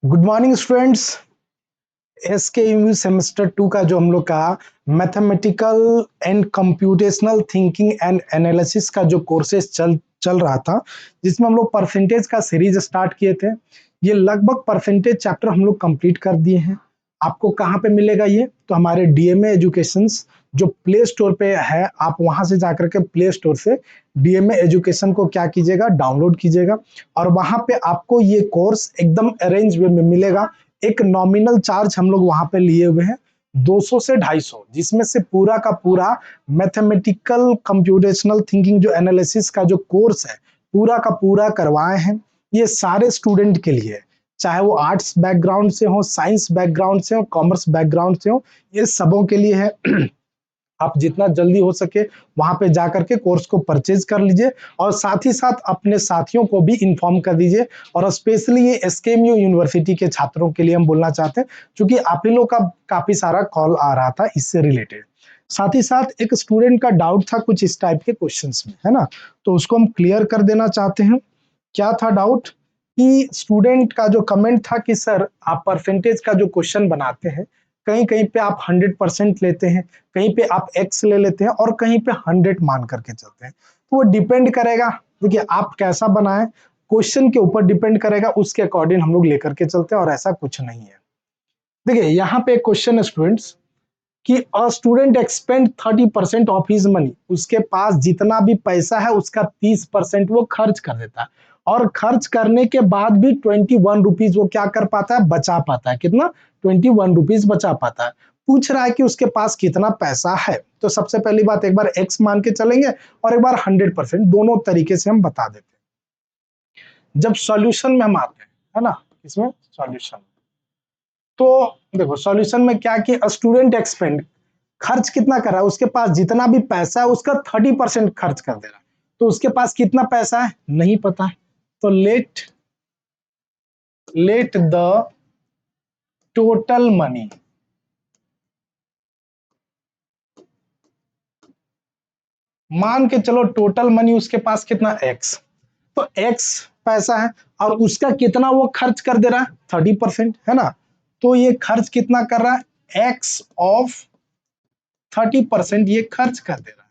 Good morning students. एसके semester 2 का जो हम लोग का mathematical and computational thinking and analysis का जो कोर्सेज चल चल रहा था, जिसमें हम लोग परसेंटेज का सीरीज स्टार्ट किए थे। ये लगभग परसेंटेज चैप्टर हम लोग कंप्लीट कर दिए हैं। आपको कहाँ पे मिलेगा ये? तो हमारे डीएमए एजुकेशंस जो प्ले स्टोर पे है, आप वहां से जाकर के प्ले स्टोर से डीएमए एजुकेशन को क्या कीजिएगा, डाउनलोड कीजिएगा। और वहां पे आपको ये कोर्स एकदम अरेंज वे में मिलेगा। एक नॉमिनल चार्ज हम लोग वहां पे लिए हुए हैं 200 से 250, जिसमें से पूरा का पूरा मैथमेटिकल कंप्यूटेशनल थिंकिंग जो एनालिसिस का जो कोर्स है पूरा का पूरा करवाए हैं। ये सारे स्टूडेंट के लिए है, चाहे वो आर्ट्स बैकग्राउंड से हो, साइंस बैकग्राउंड से हो, कॉमर्स बैकग्राउंड से हो, ये सबों के लिए है। आप जितना जल्दी हो सके वहां पे जाकर के कोर्स को परचेज कर लीजिए और साथ ही साथ अपने साथियों को भी इन्फॉर्म कर दीजिए। और स्पेशली ये एसकेएमयू यूनिवर्सिटी के छात्रों के लिए हम बोलना चाहते हैं, क्योंकि आप ही लोग का काफी सारा कॉल आ रहा था इससे रिलेटेड। साथ ही साथ एक स्टूडेंट का डाउट था कुछ इस टाइप के क्वेश्चंस में, है ना? तो उसको हम क्लियर कर देना चाहते हैं। क्या था डाउट? कि स्टूडेंट का जो कमेंट था कि सर आप परसेंटेज का जो क्वेश्चन बनाते हैं, कहीं कहीं पे आप 100% लेते हैं, कहीं पे आप एक्स ले लेते हैं और कहीं पे 100 मान करके चलते हैं। तो वो डिपेंड करेगा, देखिए आप कैसा बनाए क्वेश्चन के ऊपर डिपेंड करेगा, उसके अकॉर्डिंग हम लोग लेकर के चलते हैं और ऐसा कुछ नहीं है। देखिए यहाँ पे एक क्वेश्चन है स्टूडेंट्स कि a student expand 30% of his money, उसके पास जितना भी पैसा है उसका 30% वो खर्च कर देता है और खर्च करने के बाद भी 21 रुपीज वो क्या कर पाता है, बचा पाता है। कितना? 21 रुपीज बचा पाता है। पूछ रहा है कि उसके पास कितना पैसा है। तो सबसे पहली बात, एक बार एक्स मान के चलेंगे और एक बार 100%, दोनों तरीके से हम बता देते हैं। जब सॉल्यूशन में हम आते हैं, है ना, इसमें सॉल्यूशन, तो देखो सॉल्यूशन में क्या कि स्टूडेंट एक्सपेंड, खर्च कितना कर रहा है, उसके पास जितना भी पैसा है उसका 30% खर्च कर दे रहा है। तो उसके पास कितना पैसा है नहीं पता है। तो लेट द टोटल मनी, मान के चलो टोटल मनी उसके पास कितना, एक्स। तो एक्स पैसा है और उसका कितना वो खर्च कर दे रहा है, 30%, है ना? तो ये खर्च कितना कर रहा है, एक्स ऑफ 30% ये खर्च कर दे रहा है।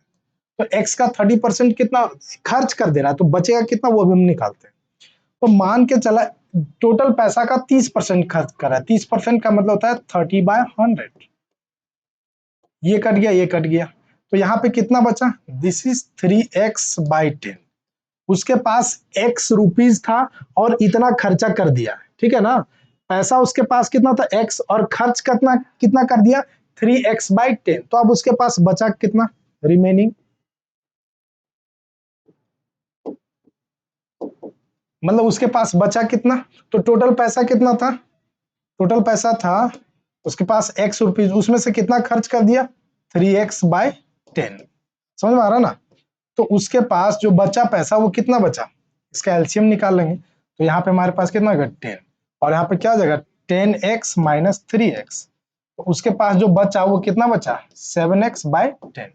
तो एक्स का 30% कितना खर्च कर दे रहा है, तो बचेगा कितना वो भी हम निकालते हैं। तो मान के चला टोटल पैसा का 30% खर्च कर रहा है। 30% का मतलब होता है 30/100। ये कट गया, ये कट गया, तो यहाँ पे कितना बचा, दिस इज 3x/10। उसके पास x रुपीज था और इतना खर्चा कर दिया, ठीक है ना? पैसा उसके पास कितना था, x, और खर्च कितना कितना कर दिया, 3x/10। तो अब उसके पास बचा कितना रिमेनिंग, मतलब उसके पास बचा कितना। तो टोटल पैसा कितना था, टोटल पैसा था उसके पास x रुपीज, उसमें से कितना खर्च कर दिया, 3x/10। समझ में आ रहा ना? तो उसके पास जो बचा पैसा वो कितना बचा, इसका एलसीएम निकाल लेंगे। तो यहाँ पे हमारे पास कितना होगा, 10, और यहाँ पे क्या हो जाएगा, 10x माइनस 3x। तो उसके पास जो बचा वो कितना बचा, 7x/10।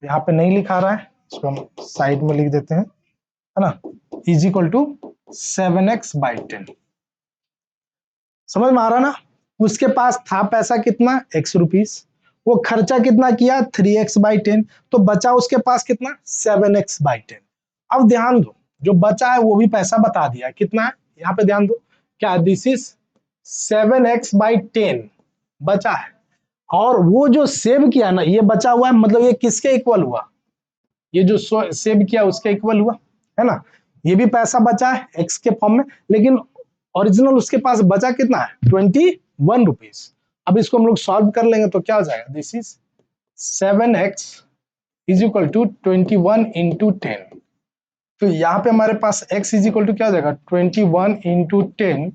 यहाँ पे नहीं लिखा रहा है, इसको हम साइड में लिख देते हैं, है ना, इज इक्वल टू 7x/10। समझ में आ रहा ना? उसके पास था पैसा कितना, x रुपीज, वो खर्चा कितना किया, 3x/10। तो बचा उसके पास कितना, 7x/10। अब ध्यान दो, जो बचा है वो भी पैसा बता दिया कितना है, यहाँ पे ध्यान दो, क्या दिस इज 7x/10 बचा है। और वो जो सेव किया ना, ये बचा हुआ है, मतलब ये किसके इक्वल हुआ, ये जो सेव किया उसके इक्वल हुआ, है ना? ये भी पैसा बचा है एक्स के फॉर्म में, लेकिन ओरिजिनल उसके पास बचा कितना है, 21 रुपीज। अब इसको हम लोग सॉल्व कर लेंगे तो क्या हो जाएगा, this is 7x is equal to 21 × 10। तो यहाँ पे हमारे पास x इज इक्वल टू क्या हो जाएगा, 21 ×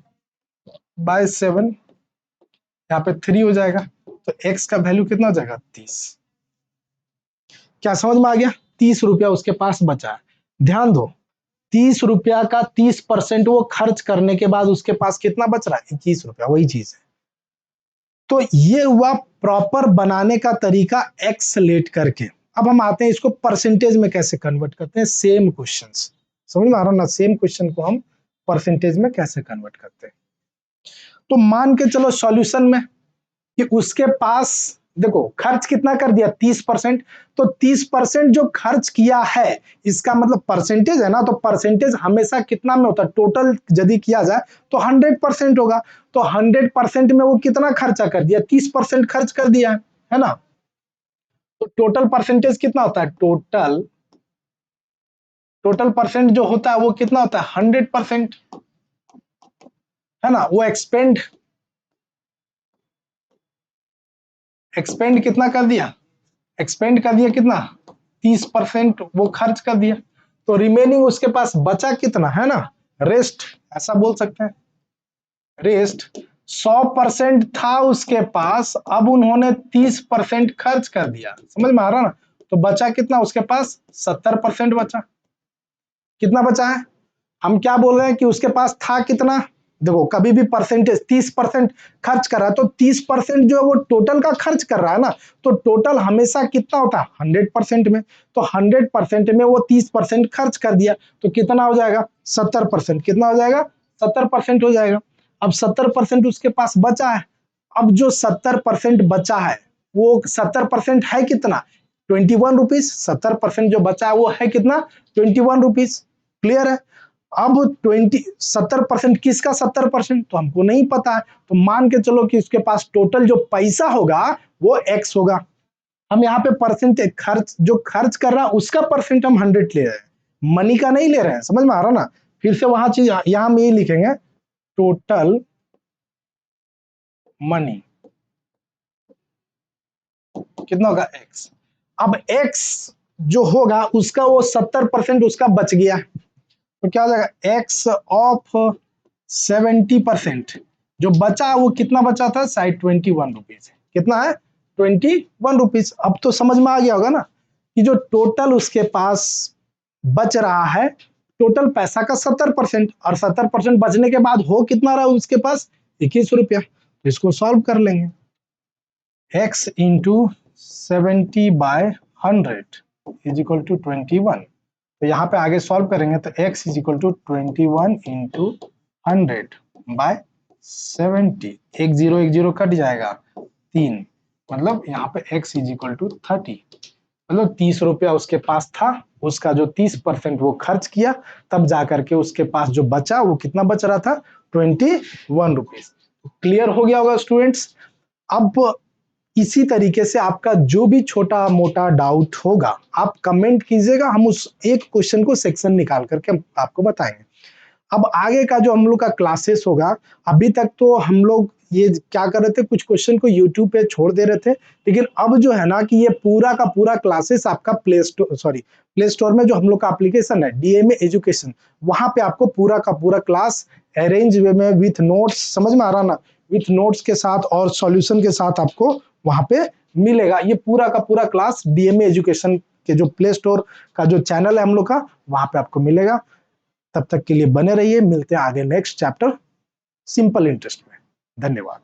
10/7। यहाँ पे 3 हो जाएगा, तो x का वैल्यू कितना हो जाएगा, 30। क्या समझ में आ गया? 30 रुपया उसके पास बचा है। ध्यान दो, 30 रुपया का 30% वो खर्च करने के बाद उसके पास कितना बच रहा है, 21 रुपया, वही चीज है। तो ये हुआ प्रॉपर बनाने का तरीका एक्स लेट करके। अब हम आते हैं इसको परसेंटेज में कैसे कन्वर्ट करते हैं, सेम क्वेश्चंस। समझ में आ रहा ना? सेम क्वेश्चन को हम परसेंटेज में कैसे कन्वर्ट करते हैं। तो मान के चलो सॉल्यूशन में कि उसके पास देखो खर्च कितना कर दिया 30%, तो 30% जो खर्च किया है इसका मतलब परसेंटेज है ना, तो परसेंटेज हमेशा कितना में होता है, टोटल यदि किया जाए तो 100% होगा। तो 100% में वो कितना खर्चा कर दिया, 30% खर्च कर दिया है ना। तो टोटल परसेंटेज कितना होता है, टोटल परसेंट जो होता है वो कितना होता है 100%, है ना। वो एक्सपेंड कितना कर दिया, एक्सपेंड कर दिया कितना 30%, वो खर्च कर दिया। तो रिमेनिंग उसके पास बचा कितना, है ना, रेस्ट, ऐसा बोल सकते हैं। रेस्ट 100% था उसके पास, अब उन्होंने 30% खर्च कर दिया, समझ में आ रहा ना। तो बचा कितना उसके पास 70% बचा। कितना बचा है, हम क्या बोल रहे हैं कि उसके पास था कितना, देखो कभी भी परसेंटेज 30% खर्च कर रहा है तो 30% जो है वो टोटल का खर्च कर रहा है ना, तो टोटल हमेशा कितना होता है 100% में। तो 100% में वो 30% खर्च कर दिया, तो कितना हो जाएगा 70%, कितना हो जाएगा 70% हो जाएगा। अब 70% उसके पास बचा है, अब जो 70% बचा है वो 70% है कितना 21 रुपीज, 70% जो बचा है वो है कितना 21 रुपीज, क्लियर है। अब 70% किसका 70%, तो हमको नहीं पता है, तो मान के चलो कि उसके पास टोटल जो पैसा होगा वो x होगा। हम यहाँ पे परसेंटेज खर्च जो खर्च कर रहा है उसका परसेंट हम 100 ले रहे हैं, मनी का नहीं ले रहे हैं, समझ में आ रहा ना। फिर से वहां चीज यहाँ हम ये लिखेंगे टोटल मनी कितना होगा x। अब x जो होगा उसका वो 70% उसका बच गया, तो क्या हो जाएगा x ऑफ 70%, जो बचा वो कितना बचा था शायद 21 रुपीज, कितना है 21 रुपीज। अब तो समझ में आ गया होगा ना कि जो टोटल उसके पास बच रहा है, टोटल पैसा का 70%, और 70% बचने के बाद हो कितना रहा उसके पास 21 रुपया। तो इसको सॉल्व कर लेंगे, x into 70/100 is equal to 21। तो यहाँ पे आगे सॉल्व करेंगे तो x is equal to 21 into 100/70, एक जीरो कट जाएगा 3, मतलब यहाँ पे x इज इक्वल टू 30, मतलब 30 रुपया उसके पास था, उसका जो 30% वो खर्च किया, तब जाकर के उसके पास जो बचा वो कितना बच रहा था 21 रुपीज। क्लियर हो गया होगा स्टूडेंट्स। अब इसी तरीके से आपका जो भी छोटा मोटा डाउट होगा आप कमेंट कीजिएगा, हम उस एक क्वेश्चन को सेक्शन निकाल करके हम आपको बताएंगे। अब आगे का जो हम लोग का क्लासेस होगा, अभी तक तो हम लोग ये क्या कर रहे थे, कुछ क्वेश्चन को यूट्यूब पे छोड़ दे रहे थे, लेकिन अब जो है ना कि ये पूरा का पूरा क्लासेस आपका प्ले स्टोर में जो हम लोग का एप्लीकेशन है डीएमए एजुकेशन, वहां पे आपको पूरा का पूरा क्लास अरेंज वे में विथ नोट्स, समझ में आ रहा ना, विथ नोट्स के साथ और सॉल्यूशन के साथ आपको वहां पे मिलेगा। ये पूरा का पूरा क्लास डीएमए एजुकेशन के जो प्ले स्टोर का जो चैनल है हम लोग का, वहां पे आपको मिलेगा। तब तक के लिए बने रहिए, मिलते हैं आगे नेक्स्ट चैप्टर सिंपल इंटरेस्ट में। धन्यवाद।